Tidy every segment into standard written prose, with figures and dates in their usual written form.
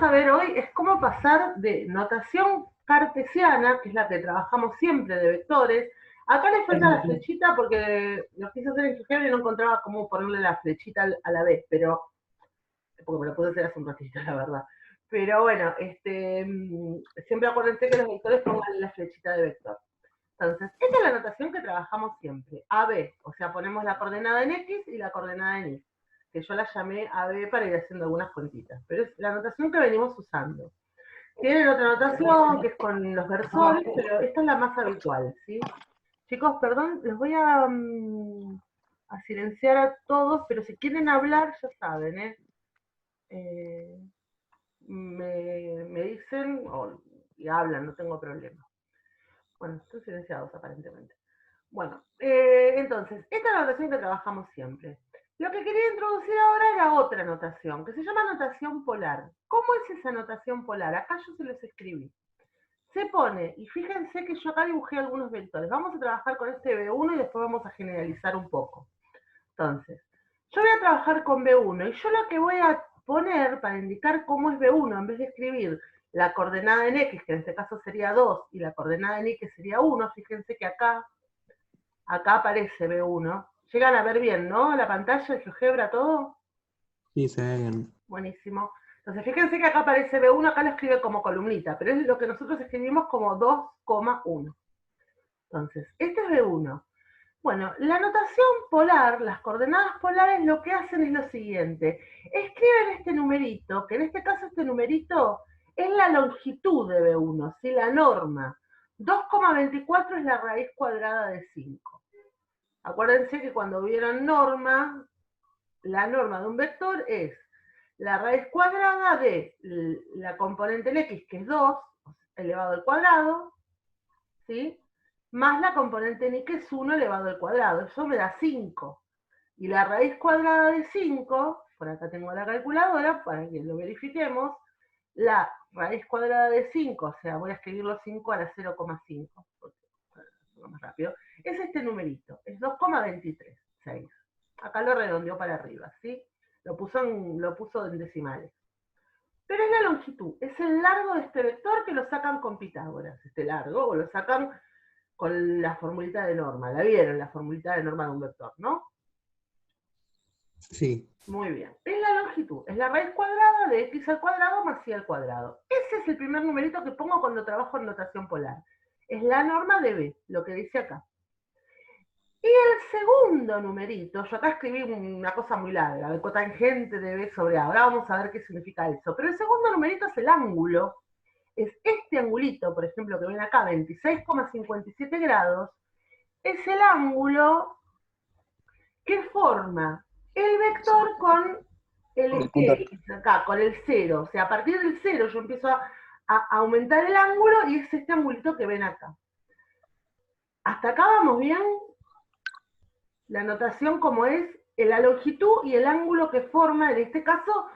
a ver hoy es cómo pasar de notación cartesiana, que es la que trabajamos siempre de vectores. Acá le falta la flechita porque lo quise hacer en GeoGebra y no encontraba cómo ponerle la flechita a la vez, pero porque me lo pude hacer hace un ratito, la verdad. Pero bueno, siempre acuérdense que los vectores pongan la flechita de vector. Entonces, esta es la notación que trabajamos siempre. AB, o sea, ponemos la coordenada en X y la coordenada en Y, que yo la llamé AB para ir haciendo algunas cuentitas, pero es la notación que venimos usando. Tienen otra notación que es con los versores, pero esta es la más habitual, ¿sí? Chicos, perdón, les voy a silenciar a todos, pero si quieren hablar, ya saben, ¿eh? Me dicen y hablan, no tengo problema. Bueno, están silenciados aparentemente. Bueno, entonces, esta es la notación que trabajamos siempre. Lo que quería introducir ahora era otra notación, que se llama notación polar. ¿Cómo es esa notación polar? Acá yo se los escribí. Se pone, y fíjense que yo acá dibujé algunos vectores. Vamos a trabajar con este B1 y después vamos a generalizar un poco. Entonces, yo voy a trabajar con B1 y yo lo que voy a poner para indicar cómo es B1, en vez de escribir la coordenada en X, que en este caso sería 2, y la coordenada en Y, que sería 1, fíjense que acá aparece B1. Llegan a ver bien, ¿no? La pantalla, el GeoGebra, todo. Sí, se ve bien. Buenísimo. Entonces, fíjense que acá aparece B1, acá lo escribe como columnita, pero es lo que nosotros escribimos como 2,1. Entonces, este es B1. Bueno, la notación polar, las coordenadas polares, lo que hacen es lo siguiente. Escriben este numerito, que en este caso este numerito es la longitud de B1, ¿sí? La norma. 2,24 es la raíz cuadrada de 5. Acuérdense que cuando vieron norma, la norma de un vector es la raíz cuadrada de la componente en X, que es 2, elevado al cuadrado, ¿sí? Más la componente en Y, que es 1 elevado al cuadrado. Eso me da 5. Y la raíz cuadrada de 5, por acá tengo la calculadora, para que lo verifiquemos, la raíz cuadrada de 5, o sea, voy a escribir los 5 a la 0,5, más rápido, es este numerito, es 2,236. Acá lo redondeó para arriba, ¿sí? Lo puso en decimales. Pero es la longitud, es el largo de este vector que lo sacan con Pitágoras, este largo, o lo sacan con la formulita de norma. La vieron, la formulita de norma de un vector, ¿no? Sí. Muy bien. Es la longitud, es la raíz cuadrada de x al cuadrado más y al cuadrado. Ese es el primer numerito que pongo cuando trabajo en notación polar. Es la norma de B, lo que dice acá. Y el segundo numerito, yo acá escribí una cosa muy larga, el cotangente de B sobre A. Ahora vamos a ver qué significa eso. Pero el segundo numerito es el ángulo. Es este angulito, por ejemplo, que ven acá, 26,57 grados, es el ángulo que forma el vector con el eje, acá, con el cero. O sea, a partir del cero yo empiezo a aumentar el ángulo y es este angulito que ven acá. ¿Hasta acá vamos bien? La notación como es la longitud y el ángulo que forma, en este caso,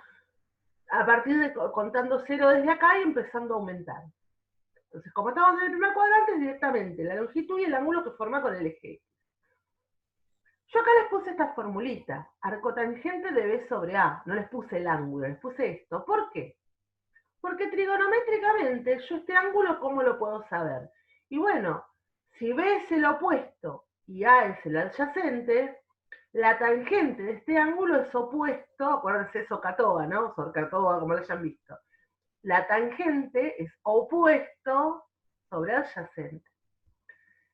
a partir de contando cero desde acá y empezando a aumentar. Entonces, como estamos en el primer cuadrante, es directamente la longitud y el ángulo que forma con el eje. Yo acá les puse esta formulita, arcotangente de B sobre A, no les puse el ángulo, les puse esto. ¿Por qué? Porque trigonométricamente yo este ángulo, ¿cómo lo puedo saber? Y bueno, si B es el opuesto y A es el adyacente, la tangente de este ángulo es opuesto, acuérdense Socatova, ¿no? Socatova, como lo hayan visto. La tangente es opuesto sobre adyacente.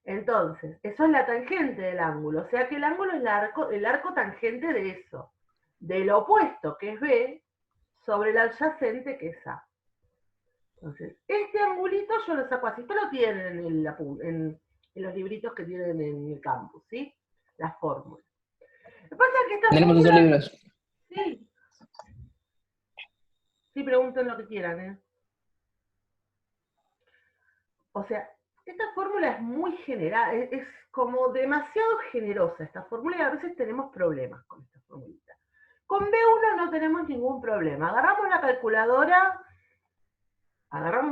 Entonces, eso es la tangente del ángulo, o sea que el ángulo es el arco tangente de eso, del opuesto, que es B, sobre el adyacente, que es A. Entonces, este angulito yo lo saco así, esto lo tienen en los libritos que tienen en el campus, ¿sí? Las fórmulas. Lo que pasa es que estas Tenemos esos fórmulas, libros. sí, sí, pregunten lo que quieran, ¿eh? O sea, esta fórmula es muy general, es como demasiado generosa esta fórmula y a veces tenemos problemas con esta formulita. Con B1 no tenemos ningún problema. Agarramos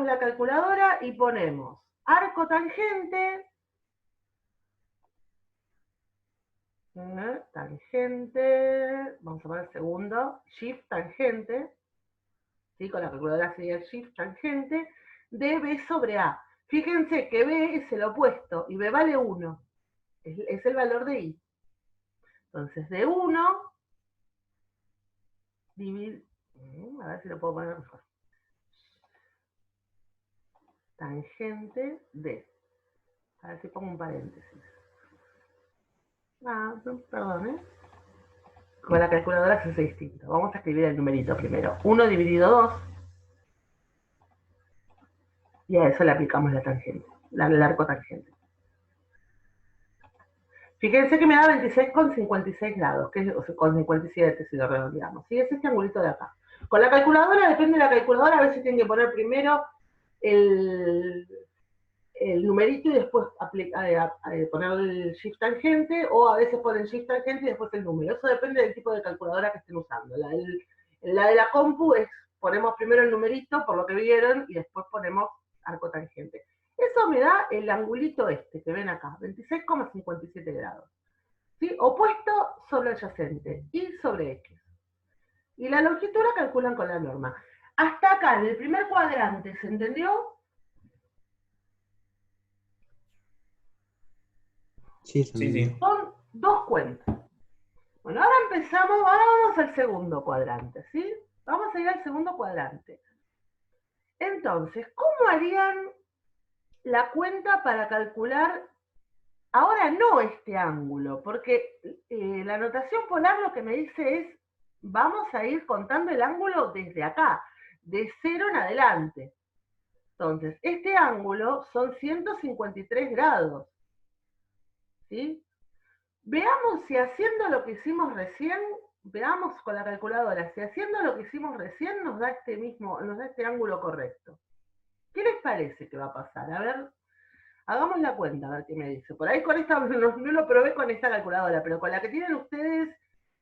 la calculadora y ponemos arco tangente, tangente, vamos a poner segundo, shift tangente, ¿sí? Con la calculadora sería el shift tangente de B sobre A. Fíjense que B es el opuesto y B vale 1. Es el valor de I. Entonces, de 1, a ver si lo puedo poner mejor. Tangente de. A ver si pongo un paréntesis. Perdón, Con la calculadora se hace distinto. Vamos a escribir el numerito primero. 1 dividido 2. Y a eso le aplicamos la tangente, el arco tangente. Fíjense que me da 26,56 grados, que es, o sea, con 57 si lo redondeamos. ¿Sí? Es este angulito de acá. Con la calculadora, depende de la calculadora, a veces tienen que poner primero el numerito y después poner el shift tangente, o a veces ponen shift tangente y después el número. Eso depende del tipo de calculadora que estén usando. La de la compu es, ponemos primero el numerito, por lo que vieron, y después ponemos arco tangente. Eso me da el angulito este, que ven acá, 26,57 grados. ¿Sí? Opuesto sobre adyacente, y sobre X. Y la longitud la calculan con la norma. Hasta acá, en el primer cuadrante, ¿se entendió? Sí, se Sí, entendió. sí. Son dos cuentas. Bueno, ahora vamos al segundo cuadrante, ¿sí? Vamos a ir al segundo cuadrante. Entonces, ¿cómo harían la cuenta para calcular, ahora no este ángulo? Porque la notación polar lo que me dice es, vamos a ir contando el ángulo desde acá, de 0 en adelante. Entonces, este ángulo son 153 grados, ¿sí? Veamos si haciendo lo que hicimos recién, veamos con la calculadora, si haciendo lo que hicimos recién nos da este ángulo correcto. ¿Qué les parece que va a pasar? A ver, hagamos la cuenta, a ver qué me dice. Por ahí con esta, no lo probé con esta calculadora, pero con la que tienen ustedes,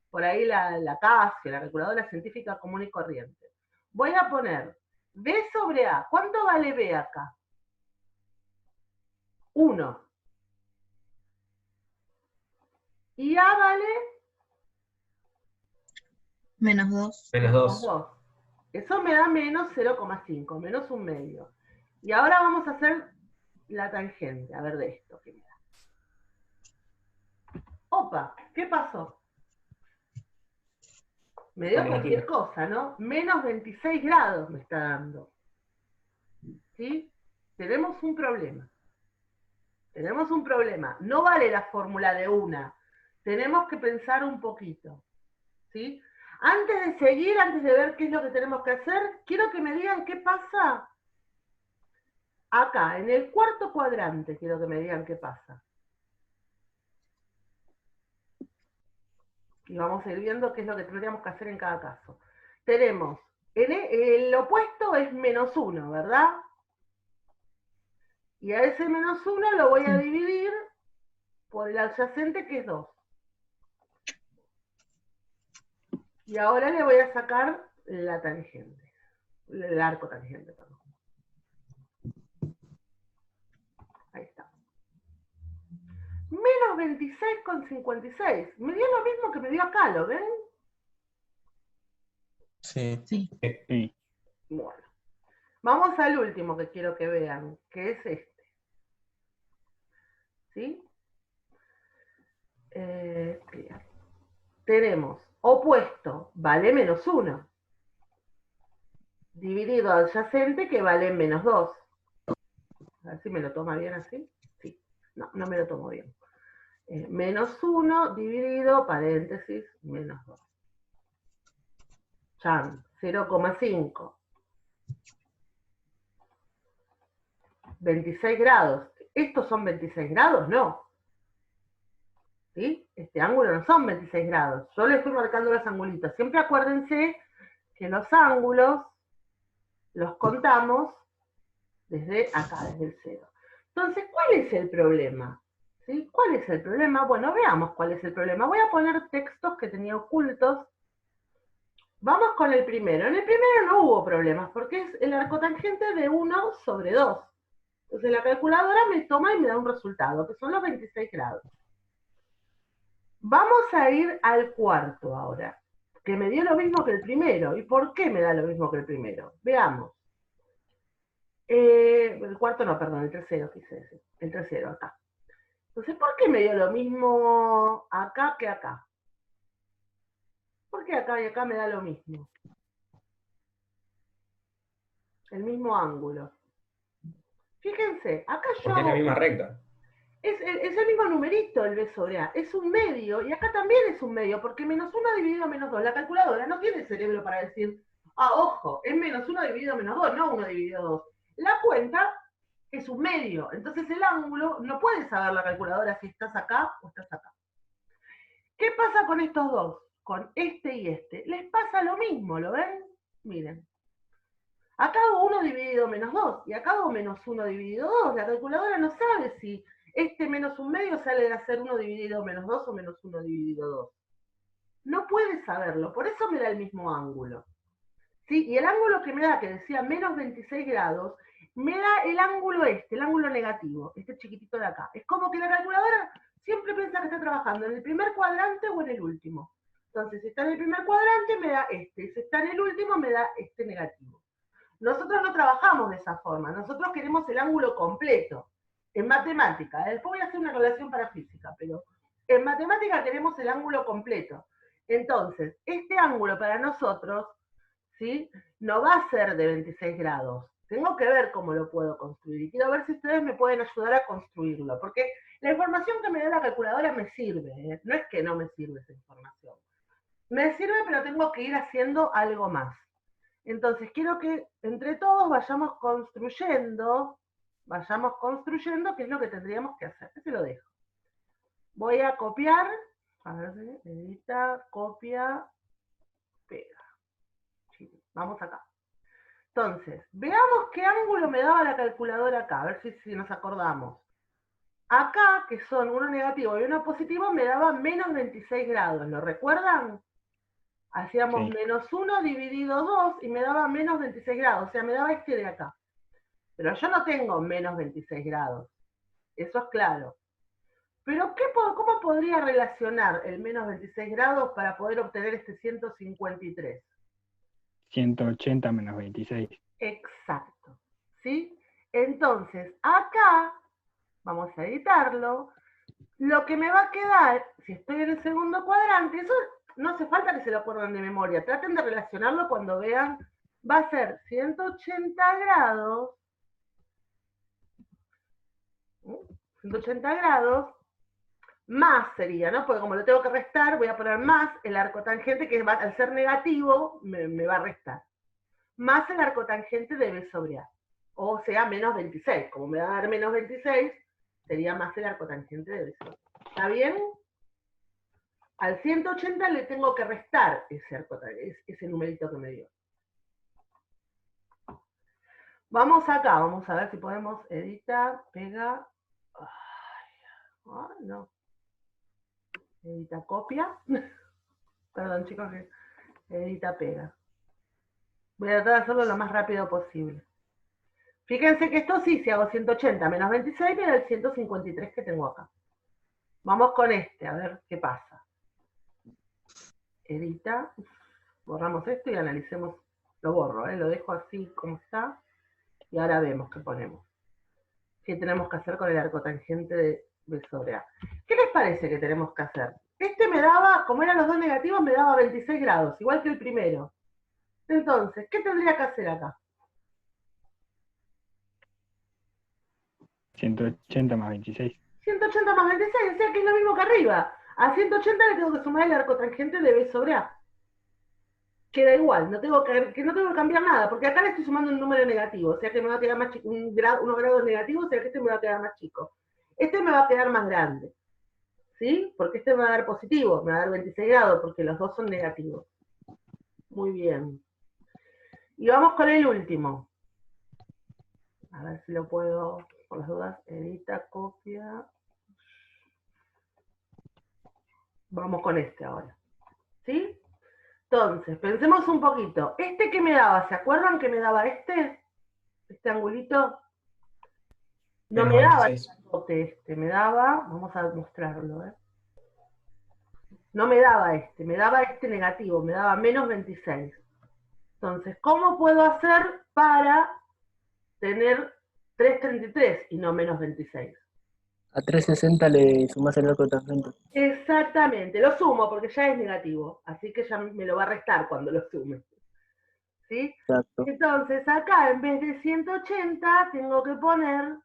por ahí la Casio, la calculadora científica común y corriente. Voy a poner B sobre A. ¿Cuánto vale B acá? 1. Y A vale Menos 2. Menos menos 2. 2. Eso me da menos 0,5, menos un medio. Y ahora vamos a hacer la tangente, a ver de esto que me da. Opa, ¿qué pasó? Me dio cualquier cosa, ¿no? Menos 26 grados me está dando. ¿Sí? Tenemos un problema. Tenemos un problema. No vale la fórmula de una. Tenemos que pensar un poquito. ¿Sí? Antes de seguir, antes de ver qué es lo que tenemos que hacer, quiero que me digan qué pasa acá, en el cuarto cuadrante, quiero que me digan qué pasa. Y vamos a ir viendo qué es lo que tendríamos que hacer en cada caso. Tenemos, el opuesto es menos 1, ¿verdad? Y a ese menos 1 lo voy a dividir por el adyacente, que es 2. Y ahora le voy a sacar la tangente, el arco tangente, perdón. Ahí está. Menos 26,56. Me dio lo mismo que me dio acá, ¿lo ven? Sí. Sí. Bueno. Vamos al último que quiero que vean, que es este. ¿Sí? Tenemos opuesto, vale menos 1. Dividido adyacente, que vale menos 2. A ver si me lo toma bien así. Sí. No, no me lo tomo bien. Menos 1 dividido, paréntesis, menos 2. Chan, 0,5. 26 grados. ¿Estos son 26 grados? No. ¿Sí? Este ángulo no son 26 grados. Yo les estoy marcando los angulitos. Siempre acuérdense que los ángulos los contamos desde acá, desde el 0. Entonces, ¿cuál es el problema? ¿Sí? ¿Cuál es el problema? Bueno, veamos cuál es el problema. Voy a poner textos que tenía ocultos. Vamos con el primero. En el primero no hubo problemas, porque es el arcotangente de 1 sobre 2. Entonces la calculadora me toma y me da un resultado, que son los 26 grados. Vamos a ir al cuarto ahora. que me dio lo mismo que el primero. ¿Y por qué me da lo mismo que el primero? Veamos. El cuarto no, perdón, el tercero quise decir. El tercero, acá. Entonces, ¿por qué me dio lo mismo acá que acá? ¿Por qué acá y acá me da lo mismo? El mismo ángulo. Fíjense, acá yo Porque es la misma recta. es el mismo numerito el B sobre A, es un medio, y acá también es un medio, porque menos 1 dividido a menos 2, la calculadora no tiene cerebro para decir, ah, ojo, es menos 1 dividido a menos 2, no 1 dividido a 2. La cuenta es un medio, entonces el ángulo no puede saber la calculadora si estás acá o estás acá. ¿Qué pasa con estos dos? Con este y este. Les pasa lo mismo, ¿lo ven? Miren. Acá hago 1 dividido menos 2 y acá hago menos 1 dividido 2. La calculadora no sabe si este menos un medio sale de hacer 1 dividido menos 2 o menos 1 dividido 2. No puede saberlo, por eso me da el mismo ángulo. ¿Sí? Y el ángulo que me da, que decía menos 26 grados, me da el ángulo el ángulo negativo, este chiquitito de acá. Es como que la calculadora siempre piensa que está trabajando en el primer cuadrante o en el último. Entonces, si está en el primer cuadrante, me da este. Si está en el último, me da este negativo. Nosotros no trabajamos de esa forma. Nosotros queremos el ángulo completo. En matemática, después voy a hacer una relación para física, pero en matemática queremos el ángulo completo. Entonces, este ángulo para nosotros, ¿sí?, no va a ser de 26 grados. Tengo que ver cómo lo puedo construir. Y quiero ver si ustedes me pueden ayudar a construirlo, porque la información que me da la calculadora me sirve, ¿eh? No es que no me sirve esa información. Me sirve, pero tengo que ir haciendo algo más. Entonces, quiero que entre todos vayamos construyendo, qué es lo que tendríamos que hacer. Ese lo dejo. Voy a copiar, a ver, edita, copia, pega. Sí, vamos acá. Entonces, veamos qué ángulo me daba la calculadora acá, a ver si nos acordamos. Acá, que son uno negativo y uno positivo, me daba menos 26 grados, ¿lo recuerdan? Hacíamos Sí. menos 1 dividido 2 y me daba menos 26 grados, o sea, me daba este de acá. Pero yo no tengo menos 26 grados, eso es claro. Pero ¿cómo podría relacionar el menos 26 grados para poder obtener este 153? 180 menos 26. Exacto, ¿sí? Entonces, acá, vamos a editarlo, lo que me va a quedar, si estoy en el segundo cuadrante, eso no hace falta que se lo acuerden de memoria, traten de relacionarlo cuando vean, va a ser 180 grados, 180 grados, más sería, ¿no? Porque como lo tengo que restar, voy a poner más el arco tangente, que al ser negativo, me va a restar. Más el arco tangente de B sobre A. O sea, menos 26. Como me va a dar menos 26, sería más el arco tangente de B sobre A. ¿Está bien? Al 180 le tengo que restar ese numerito que me dio. Vamos acá, vamos a ver si podemos editar, pega. Ay, no. Edita, copia. Perdón, chicos, que edita, pega. Voy a tratar de hacerlo lo más rápido posible. Fíjense que esto sí, si hago 180 menos 26, me da el 153 que tengo acá. Vamos con este, a ver qué pasa. Edita, borramos esto y analicemos, lo borro, lo dejo así como está, y ahora vemos qué ponemos. ¿Qué tenemos que hacer con el arco tangente de B sobre A? ¿Qué les parece que tenemos que hacer? Este me daba, como eran los dos negativos, me daba 26 grados, igual que el primero. Entonces, ¿qué tendría que hacer acá? 180 más 26. 180 más 26, o sea que es lo mismo que arriba. A 180 le tengo que sumar el arco tangente de B sobre A. Queda igual, no tengo que cambiar nada, porque acá le estoy sumando un número negativo, o sea que me va a quedar más chico, unos grados negativos, o sea que este me va a quedar más chico. Este me va a quedar más grande, ¿sí? Porque este me va a dar positivo, me va a dar 26 grados, porque los dos son negativos. Muy bien. Y vamos con el último. A ver si lo puedo, por las dudas, edita, copia. Vamos con este ahora, ¿sí? Entonces, pensemos un poquito. ¿Este que me daba? ¿Se acuerdan que me daba este? Este angulito. No Menos me daba 26. este, me daba, vamos a mostrarlo, ¿eh? no me daba me daba este negativo, me daba menos 26. Entonces, ¿cómo puedo hacer para tener 333 y no menos 26? A 360 le sumás el arco tangente. Exactamente, lo sumo porque ya es negativo, así que ya me lo va a restar cuando lo sume. ¿Sí? Exacto. Entonces, acá en vez de 180 tengo que poner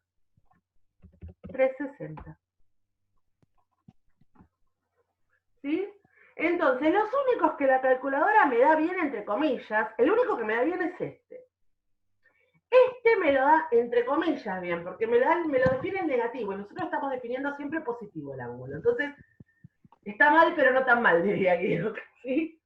360. ¿Sí? Entonces, los únicos que la calculadora me da bien, entre comillas, el único que me da bien es este. Este me lo da, entre comillas, bien, porque me lo define en negativo, y nosotros estamos definiendo siempre positivo el ángulo. Entonces, está mal, pero no tan mal, diría Guido, ¿sí?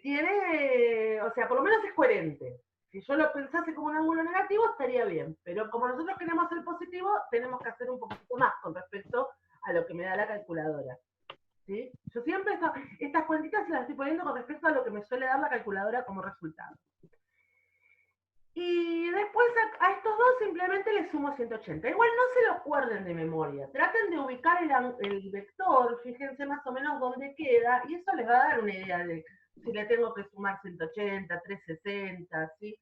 Tiene, o sea, por lo menos es coherente. Si yo lo pensase como un ángulo negativo, estaría bien, pero como nosotros queremos el positivo, tenemos que hacer un poquito más con respecto a lo que me da la calculadora. ¿Sí? Yo siempre estas cuentitas se las estoy poniendo con respecto a lo que me suele dar la calculadora como resultado. Y después a estos dos simplemente les sumo 180. Igual no se lo acuerden de memoria. Traten de ubicar el vector, fíjense más o menos dónde queda, y eso les va a dar una idea de si le tengo que sumar 180, 360, ¿sí?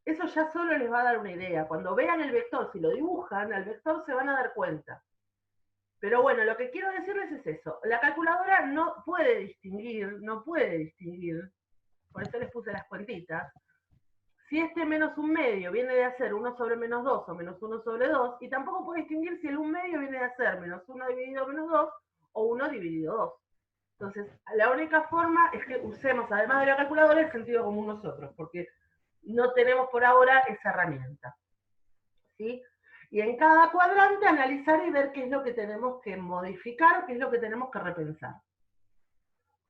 Eso ya solo les va a dar una idea. Cuando vean el vector, si lo dibujan, al vector se van a dar cuenta. Pero bueno, lo que quiero decirles es eso. La calculadora no puede distinguir, por eso les puse las cuentitas, si este menos un medio viene de hacer 1 sobre menos 2 o menos 1 sobre 2, y tampoco puede distinguir si el 1 medio viene de hacer menos 1 dividido menos 2 o 1 dividido 2. Entonces, la única forma es que usemos, además de la calculadora, el sentido común nosotros, porque no tenemos por ahora esa herramienta. ¿Sí? Y en cada cuadrante analizar y ver qué es lo que tenemos que modificar, qué es lo que tenemos que repensar.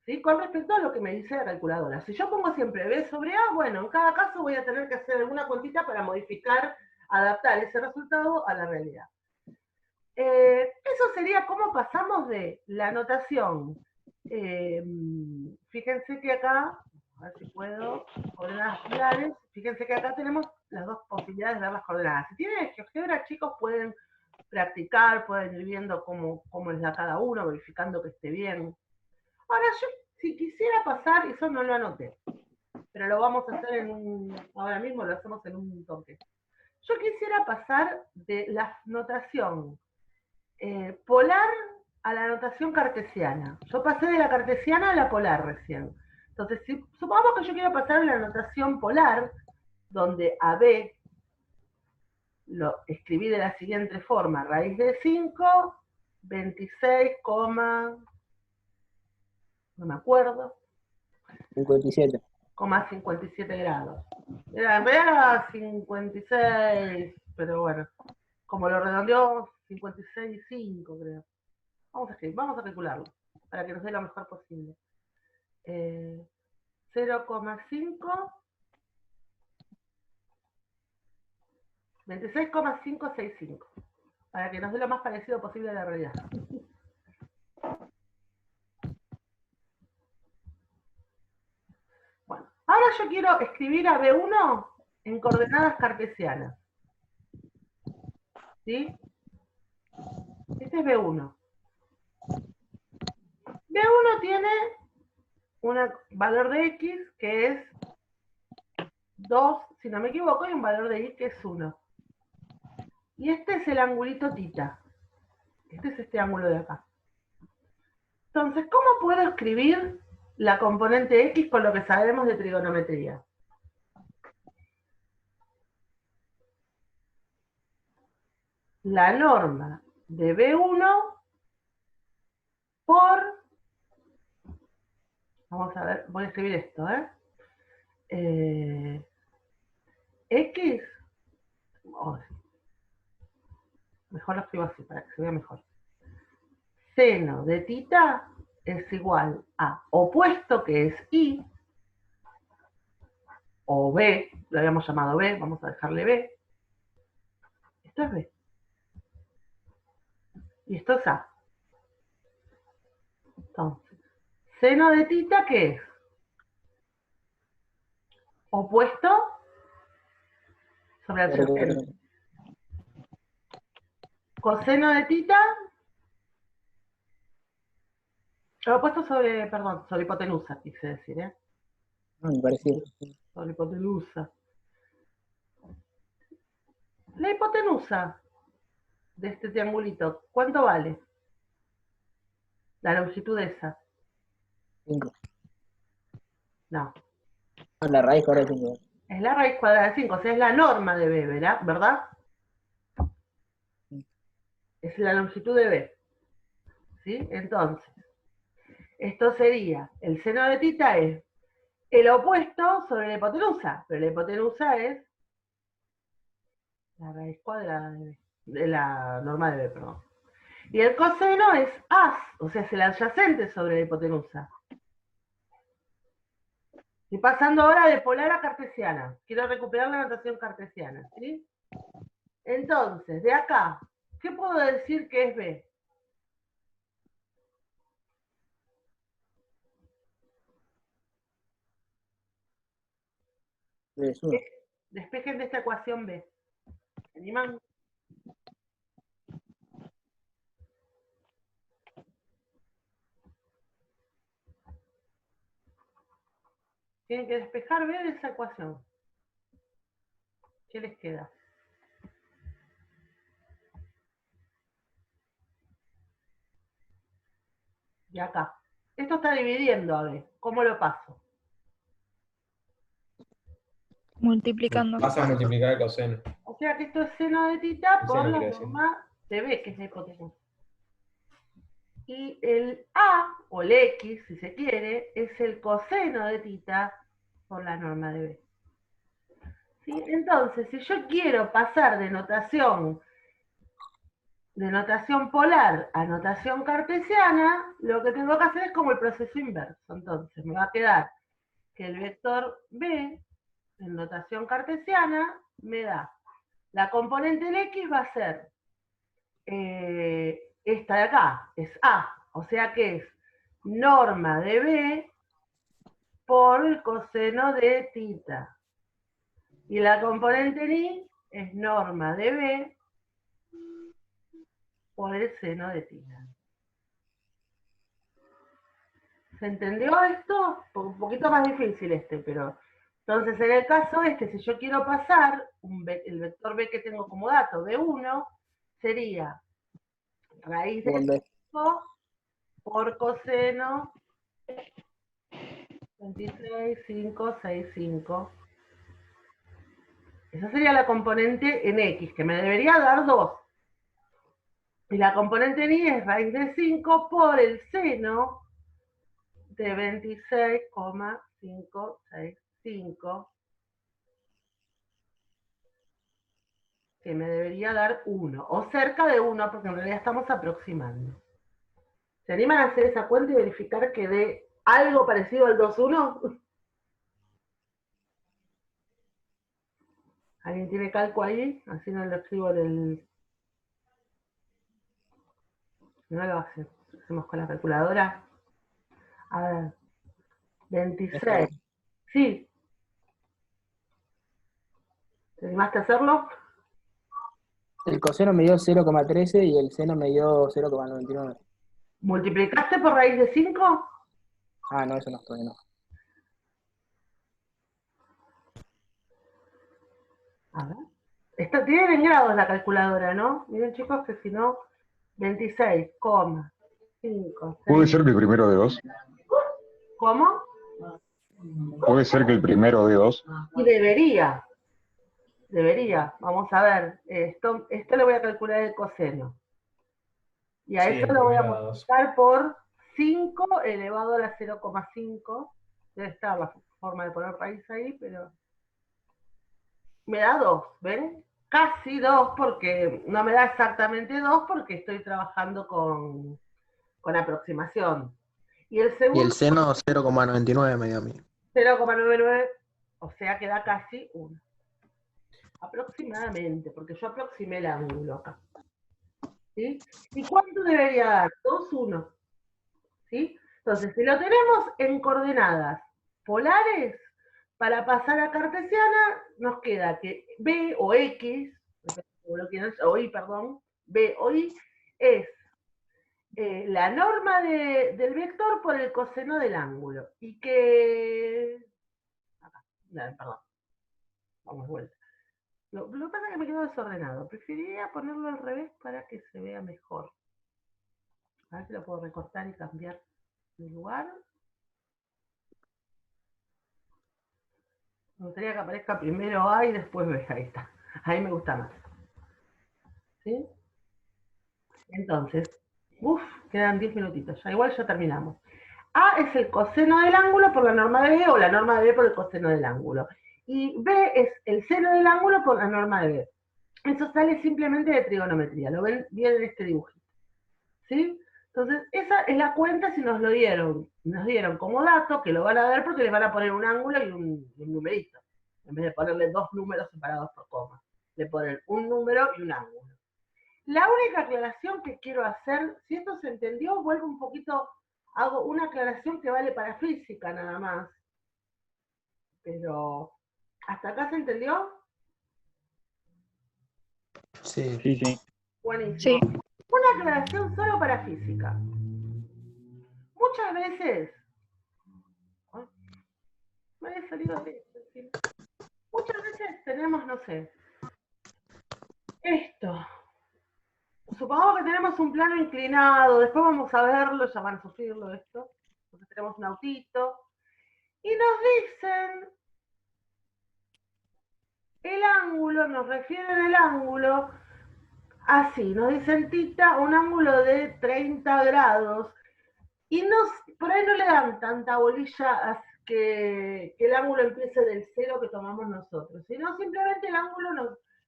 ¿Sí? Con respecto a lo que me dice la calculadora. Si yo pongo siempre B sobre A, bueno, en cada caso voy a tener que hacer alguna cuantita para modificar, adaptar ese resultado a la realidad. Eso sería cómo pasamos de la notación. Fíjense que acá, a ver si puedo, coordenadas polares, fíjense que acá tenemos las dos posibilidades de ver las coordenadas. Si tienen GeoGebra, chicos, pueden practicar, pueden ir viendo cómo les da cada uno, verificando que esté bien. Ahora, yo si quisiera pasar, eso no lo anoté, pero lo vamos a hacer ahora mismo lo hacemos en un toque. Yo quisiera pasar de la notación polar a la notación cartesiana. Yo pasé de la cartesiana a la polar recién. Entonces, supongamos que yo quiero pasar a la notación polar, donde a B lo escribí de la siguiente forma: raíz de 5, 26, no me acuerdo, 57. 57 grados. En realidad era 56, pero bueno, como lo redondeó, 56,5 creo. Vamos a calcularlo, para que nos dé lo mejor posible. 0,5, 26,565, para que nos dé lo más parecido posible a la realidad. Bueno, ahora yo quiero escribir a B1 en coordenadas cartesianas. ¿Sí? Este es B1. B1 tiene un valor de X que es 2, si no me equivoco, y un valor de Y que es 1. Y este es el angulito tita. Este es este ángulo de acá. Entonces, ¿cómo puedo escribir la componente X con lo que sabemos de trigonometría? La norma de B1 por... Vamos a ver, voy a escribir esto, X... Oh, mejor lo escribo así, para que se vea mejor. Seno de tita es igual a opuesto, que es Y, o B, lo habíamos llamado B, vamos a dejarle B. Esto es B. Y esto es A. Entonces, seno de tita, ¿qué es? Opuesto sobre adyacente. Coseno de tita Lo opuesto sobre, perdón, sobre hipotenusa, quise decir, ¿eh? No, me pareció. Sobre hipotenusa. La hipotenusa de este triangulito, ¿cuánto vale? La longitud esa. 5. No, La raíz cuadrada de 5. es la raíz cuadrada de 5, o sea, es la norma de B, ¿verdad? Es la longitud de B. ¿Sí? Entonces, esto sería, el seno de tita es el opuesto sobre la hipotenusa, pero la hipotenusa es la raíz cuadrada de B, de la norma de B, perdón. Y el coseno es as, o sea, es el adyacente sobre la hipotenusa. Estoy pasando ahora de polar a cartesiana. Quiero recuperar la notación cartesiana, ¿sí? Entonces, de acá, ¿qué puedo decir que es B? Es 1. Despejen de esta ecuación B. ¿Se animan? Tienen que despejar B de esa ecuación. ¿Qué les queda? De acá. Esto está dividiendo a B. ¿Cómo lo paso? Multiplicando. Vas a multiplicar el coseno. O sea que esto es seno de tita El por seno, la quiero decir. norma de B, que es la hipotenusa. Y el A, o el X, si se quiere, es el coseno de tita por la norma de B. ¿Sí? Entonces, si yo quiero pasar de notación polar a notación cartesiana, lo que tengo que hacer es como el proceso inverso. Entonces, me va a quedar que el vector B, en notación cartesiana, me da la componente del X va a ser esta de acá, es A, o sea que es norma de B por el coseno de tita. Y la componente en Y es norma de B por el seno de tita. ¿Se entendió esto? Un poquito más difícil este, pero... Entonces, en el caso este, si yo quiero pasar el vector B que tengo como dato, B1, sería raíz de 5 por coseno 26, 5, 6, 5. Esa sería la componente en X, que me debería dar 2. Y la componente en Y es raíz de 5 por el seno de 26,565, que me debería dar 1, o cerca de 1, porque en realidad estamos aproximando. ¿Se animan a hacer esa cuenta y verificar que dé algo parecido al 2,1? ¿Alguien tiene cálculo ahí? Así no lo escribo en el... No lo hacemos con la calculadora. A ver, 26. Sí. ¿Te animaste a hacerlo? El coseno me dio 0,13 y el seno me dio 0,99. ¿Multiplicaste por raíz de 5? Ah, no, eso no, todavía no. A ver. Tienen en grados la calculadora, ¿no? Miren, chicos, que si no, 26,5. ¿Puede ser que el primero de 2? ¿Cómo? ¿Puede ser que el primero de 2? Y debería. Vamos a ver. Esto le voy a calcular el coseno. Y a Sí, esto el lo voy a primero de 2. multiplicar por 5 elevado a la 0,5. Debe estar la forma de poner raíz ahí, pero... Me da 2, ¿ven? Casi 2, porque no me da exactamente 2, porque estoy trabajando con aproximación. Y el Y segundo, el seno 0,99 me dio a mí. 0,99, o sea que da casi 1. Aproximadamente, porque yo aproximé el ángulo acá. ¿Sí? ¿Y cuánto debería dar? 2, 1. ¿Sí? Entonces, si lo tenemos en coordenadas polares, para pasar a cartesiana, nos queda que B o X, o Y, perdón, B o Y, es la norma del vector por el coseno del ángulo. Y que... Acá, perdón. Vamos de vuelta. Lo que pasa es que me quedó desordenado. Preferiría ponerlo al revés para que se vea mejor. A ver si lo puedo recortar y cambiar de lugar. Me gustaría que aparezca primero A y después B. Ahí está. Ahí me gusta más. ¿Sí? Entonces, quedan 10 minutitos. Ya igual ya terminamos. A es el coseno del ángulo por la norma de B o la norma de B por el coseno del ángulo. Y B es el seno del ángulo por la norma de B. Eso sale simplemente de trigonometría. Lo ven bien en este dibujito. ¿Sí? Entonces, esa es la cuenta si nos lo dieron. Nos dieron como dato, que lo van a ver porque les van a poner un ángulo y un numerito. En vez de ponerle dos números separados por coma. Le ponen un número y un ángulo. La única aclaración que quiero hacer, si esto se entendió, vuelvo un poquito, hago una aclaración que vale para física nada más. Pero, ¿hasta acá se entendió? Sí. Sí, sí. Buenísimo. Sí. Una aclaración solo para física. Muchas veces, me había salido de esto, ¿sí? Muchas veces tenemos, no sé, esto. Supongamos que tenemos un plano inclinado, después vamos a verlo, ya van a sufrirlo esto, porque tenemos un autito, y nos dicen el ángulo, nos refieren el ángulo, así, nos dicen tita, un ángulo de 30 grados, y por ahí no le dan tanta bolilla a que el ángulo empiece del cero que tomamos nosotros, sino simplemente el ángulo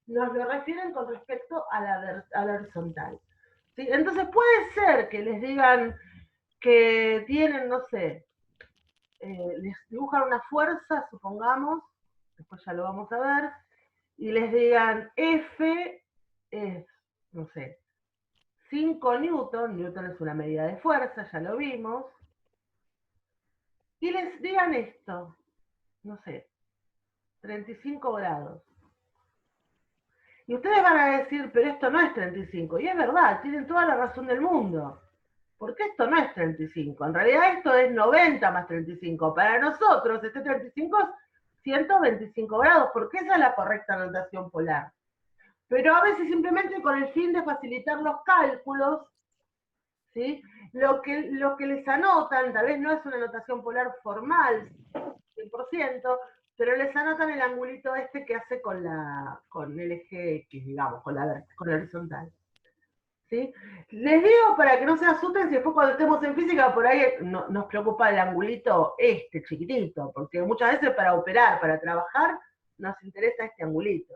nos lo refieren con respecto a la horizontal. ¿Sí? Entonces puede ser que les digan que tienen, no sé, les dibujan una fuerza, supongamos, después ya lo vamos a ver, y les digan F es, no sé, 5 newton, newton es una medida de fuerza, ya lo vimos, y les digan esto, no sé, 35 grados. Y ustedes van a decir, pero esto no es 35, y es verdad, tienen toda la razón del mundo. Porque esto no es 35, en realidad esto es 90 más 35. Para nosotros este 35 es 125 grados, porque esa es la correcta notación polar. Pero a veces simplemente con el fin de facilitar los cálculos, ¿sí? Lo que les anotan, tal vez no es una notación polar formal, 100%, pero les anotan el angulito este que hace con el eje X, digamos, con la horizontal. ¿Sí? Les digo para que no se asusten si después cuando estemos en física por ahí nos preocupa el angulito este chiquitito, porque muchas veces para operar, para trabajar, nos interesa este angulito.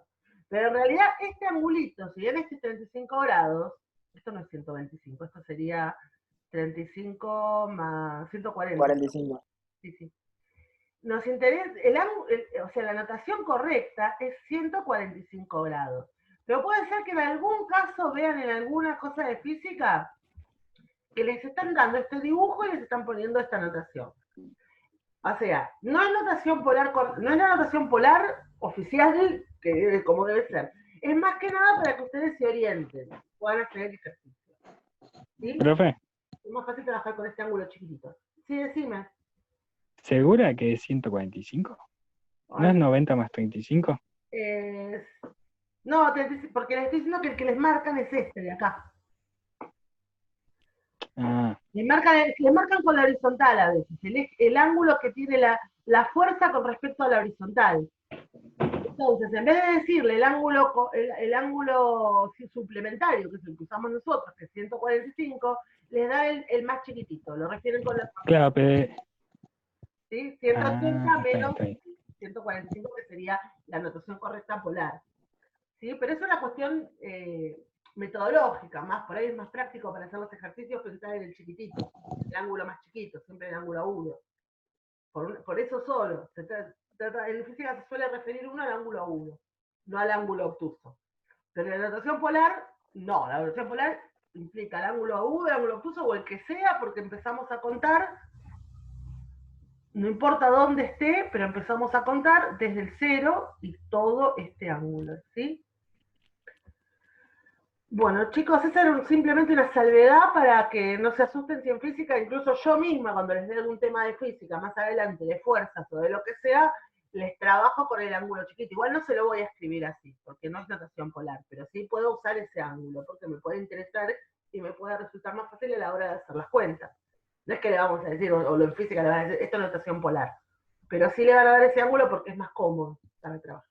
Pero en realidad este angulito, si bien este es 35 grados, esto no es 125, esto sería 35 más 140. 45. Sí, sí. Nos interesa, o sea, la notación correcta es 145 grados. Pero puede ser que en algún caso vean en alguna cosa de física que les están dando este dibujo y les están poniendo esta notación. O sea, no es notación polar, no es la notación polar oficial como debe ser. Es más que nada para que ustedes se orienten, puedan hacer el ejercicio. ¿Sí? Profe, Es más fácil trabajar con este ángulo chiquitito. Sí, decime. ¿segura que es 145? ¿No es 90 más 35? No, porque les estoy diciendo que el que les marcan es este de acá. Ah, Les marcan con la horizontal a veces, el ángulo que tiene la fuerza con respecto a la horizontal. Entonces, en vez de decirle el ángulo suplementario, que es el que usamos nosotros, que es 145, les da el más chiquitito, lo refieren con la claro, pero... ¿sí? 180 menos está bien. 145, que sería la notación correcta polar. ¿Sí? Pero es una cuestión metodológica, más por ahí es más práctico para hacer los ejercicios pensar en el chiquitito, el ángulo más chiquito, siempre el ángulo agudo. Por eso solo, en física se suele referir uno al ángulo agudo, no al ángulo obtuso. Pero en la notación polar, no, la notación polar implica el ángulo agudo, el ángulo obtuso o el que sea, porque empezamos a contar, no importa dónde esté, pero empezamos a contar desde el cero y todo este ángulo, ¿sí? Bueno, chicos, esa era simplemente una salvedad para que no se asusten si en física, incluso yo misma, cuando les dé algún tema de física más adelante, de fuerzas o de lo que sea, les trabajo con el ángulo chiquito. Igual no se lo voy a escribir así, porque no es notación polar, pero sí puedo usar ese ángulo, porque me puede interesar y me puede resultar más fácil a la hora de hacer las cuentas. No es que le vamos a decir, o lo en física le van a decir, esto es notación polar, pero sí le van a dar ese ángulo porque es más cómodo para trabajar.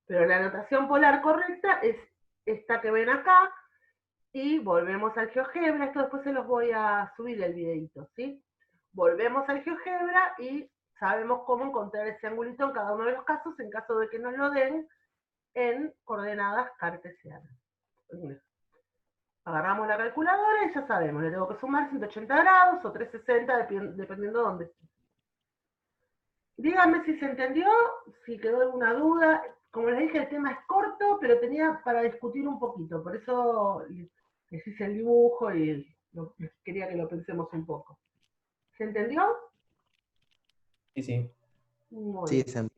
Pero la notación polar correcta es esta que ven acá, y volvemos al GeoGebra. Esto después se los voy a subir el videito, ¿sí? Volvemos al GeoGebra y sabemos cómo encontrar ese angulito en cada uno de los casos, en caso de que nos lo den en coordenadas cartesianas. Agarramos la calculadora y ya sabemos, le tengo que sumar 180 grados o 360, dependiendo de dónde esté. Díganme si se entendió, si quedó alguna duda. Como les dije, el tema es corto, pero tenía para discutir un poquito. Por eso les hice el dibujo y quería que lo pensemos un poco. ¿Se entendió? Sí, sí. Muy Sí, bien.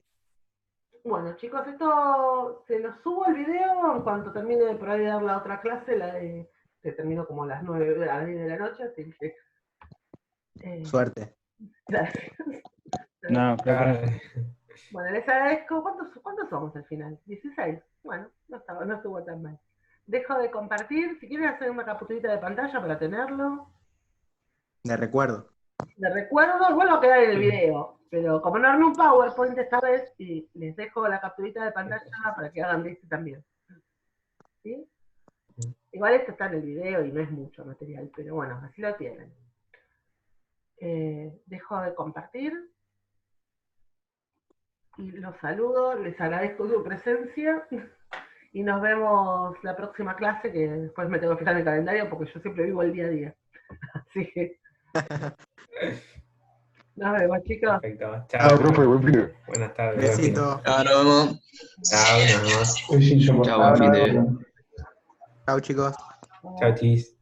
Bueno, chicos, esto se los subo el video en cuanto termine por ahí de dar la otra clase, la de que termino como a las 9, a las 10 de la noche, así que... suerte. Gracias. No, prepara. Bueno, les agradezco. ¿Cuántos somos al final? 16. Bueno, no estuvo tan mal. Dejo de compartir. Si quieren hacer una capturita de pantalla para tenerlo. De recuerdo. De recuerdo, vuelvo a quedar en el video. Pero como no armé un PowerPoint esta vez, y les dejo la capturita de pantalla para que hagan de este también. ¿Sí? Igual esto está en el video y no es mucho material, pero bueno, así lo tienen. Dejo de compartir. Y los saludo, les agradezco su presencia y nos vemos la próxima clase, que después me tengo que fijar en el calendario porque yo siempre vivo el día a día. Así que nos vemos, chicos. Perfecto. Chao, Chao. profe, buen fin de- Buenas tardes. buen fin de- Besito. Chao, nos vemos. Chao, nos vemos. Chao, buen fin de. Chao, chicos. Chao, chis.